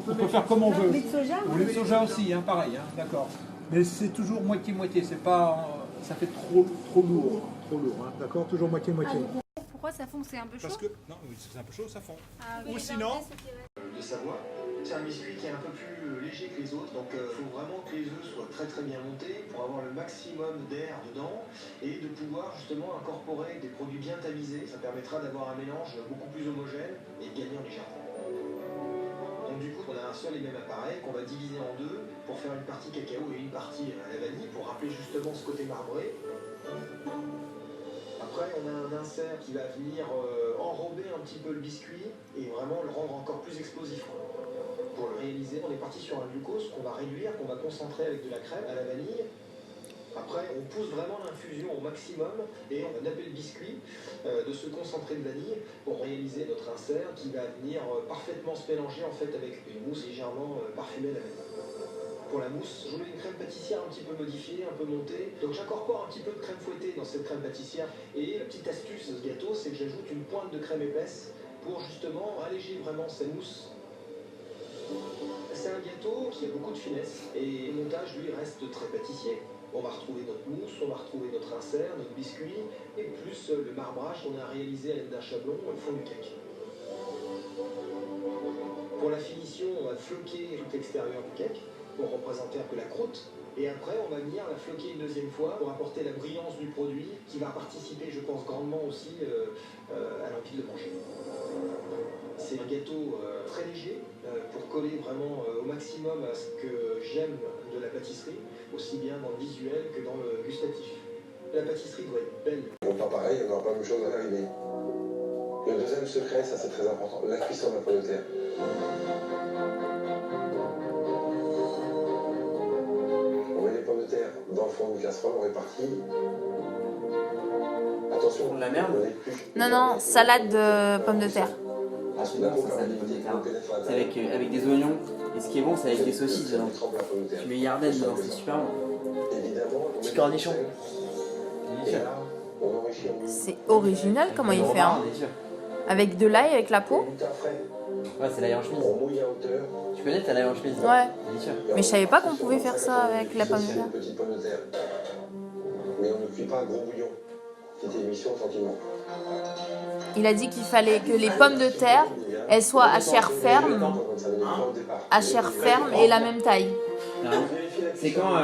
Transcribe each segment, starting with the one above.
On peut faire comme on veut. Lait de soja Ou lait de soja aussi, hein, pareil, hein, d'accord. Mais c'est toujours moitié-moitié, c'est pas... ça fait trop lourd. Trop lourd, hein, d'accord. Toujours moitié-moitié. Pourquoi ça fond? C'est un peu chaud? Parce que... Non, c'est un peu chaud, ça fond. Ah, Ou sinon... De Savoie. C'est un biscuit qui est un peu plus léger que les autres, donc il faut vraiment que les œufs soient très bien montés pour avoir le maximum d'air dedans et de pouvoir justement incorporer des produits bien tamisés. Ça permettra d'avoir un mélange beaucoup plus homogène et de gagner en légèreté. Donc du coup, on a un seul et même appareil qu'on va diviser en deux pour faire une partie cacao et une partie à la vanille pour rappeler justement ce côté marbré. Après, on a un insert qui va venir enrober un petit peu le biscuit et vraiment le rendre encore plus explosif. Pour le réaliser, on est parti sur un glucose qu'on va réduire, qu'on va concentrer avec de la crème à la vanille. Après, on pousse vraiment l'infusion au maximum et on va napper le biscuit de ce concentré de vanille pour réaliser notre insert qui va venir parfaitement se mélanger en fait avec une mousse légèrement parfumée à la vanille. Pour la mousse, je mets une crème pâtissière un petit peu modifiée, un peu montée. Donc j'incorpore un petit peu de crème fouettée dans cette crème pâtissière. Et la petite astuce de ce gâteau, c'est que j'ajoute une pointe de crème épaisse pour justement alléger vraiment cette mousse. C'est un gâteau qui a beaucoup de finesse et le montage lui reste très pâtissier. On va retrouver notre mousse, on va retrouver notre insert, notre biscuit et plus le marbrage qu'on a réalisé à l'aide d'un chablon au fond du cake. Pour la finition, on va floquer tout l'extérieur du cake pour représenter un peu la croûte. Et après, on va venir la floquer une deuxième fois pour apporter la brillance du produit qui va participer, je pense, grandement aussi à l'envie de le manger. C'est un gâteau très léger pour coller vraiment au maximum à ce que j'aime de la pâtisserie, aussi bien dans le visuel que dans le gustatif. La pâtisserie doit être belle. Longtemps pareil, il y aura pas la même chose à l'arrivée. Le deuxième secret, ça c'est très important, la cuisson de la pomme de terre. On met les pommes de terre dans le fond d'une casserole, on répartit. Attention, On la merde. on l'épluche. Non, salade de pommes de terre. Ah, c'est bon, ça, salade de pommes de terre. C'est avec des oignons. Et ce qui est bon, c'est avec des saucisses dedans. Tu mets Yardette dedans, c'est super bon. Évidemment, on met Petit cornichon. et là, on enrichit. C'est original comment il fait, hein. Avec de l'ail, avec la peau. Ouais, c'est l'ail en chemise. On mouille à hauteur. Tu connais, t'as l'ail en chemise? Ouais. Délicieux. Mais je savais pas qu'on pouvait faire ça avec la pomme de terre. Petite pomme de terre. Mais on ne cuit pas un gros bouillon. Petite émission tranquillement. Il a dit qu'il fallait que les pommes de terre, elles soient à chair ferme et la même taille. C'est quand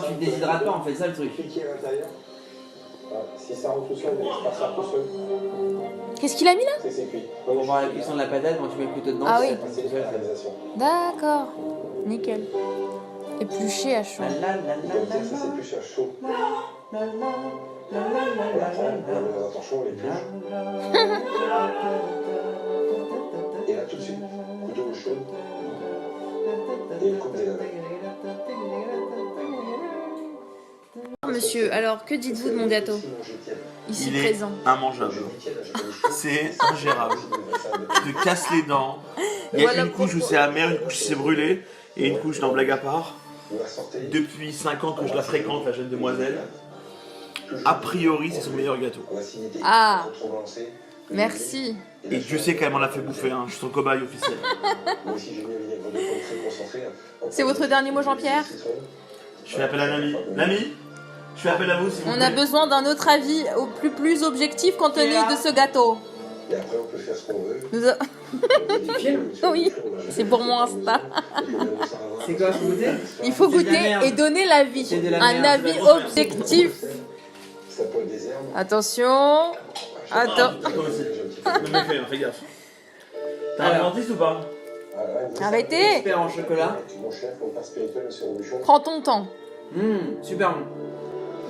tu te déshydrates pas, en fait, ça le truc. Cliquez à l'intérieur. Si ça rentre tout seul, ça sort tout seul. Qu'est-ce qu'il a mis là? C'est cuit. Pour voir la cuisson de la patate, quand tu mets le couteau dedans, Ah oui. C'est une réalisation. D'accord. Nickel. Épluché à chaud. Comme dire, ça c'est plus à chaud. On la met dans un torchon, on l'épluche. Et là tout de suite, couteau chaud. Et une coupe d'élavé. Monsieur, alors que dites-vous de mon gâteau? Ici Il est présent. immangeable. C'est ingérable. Je te casse les dents. Il y a une couche où c'est amer, une couche où c'est brûlé, et une couche dans blague à part. Depuis 5 ans que je la fréquente, la jeune demoiselle. A priori, c'est son meilleur gâteau. Ah, merci. Et Dieu sait qu'elle m'en a fait bouffer, hein. Je suis son cobaye officiel. C'est votre dernier mot, Jean-Pierre? Je fais appel à Nami. Nami, je fais appel à vous, s'il vous plaît. On a besoin d'un autre avis plus objectif compte tenu de ce gâteau. Et après, on peut faire ce qu'on veut. Oui, c'est pour mon Insta. C'est quoi, faut goûter? Il faut goûter et donner l'avis. Un avis objectif. Ça peut être des herbes. Attention. Attends. Toi aussi. Ne me fais, fais gaffe. T'as un dentiste ou pas? Arrêtez. Expert en chocolat. Mon chef, mon père spirituel, monsieur Robuchon. Prends ton temps. Super bon.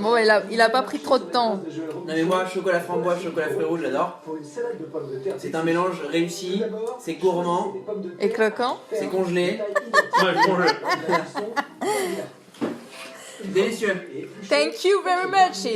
Bon, il a pas pris trop de temps. Non mais moi, chocolat framboise, chocolat fruits rouges, j'adore. C'est un mélange réussi, c'est gourmand, Et cloquant. c'est congelé. Ouais, congé. Délicieux. Thank you very much.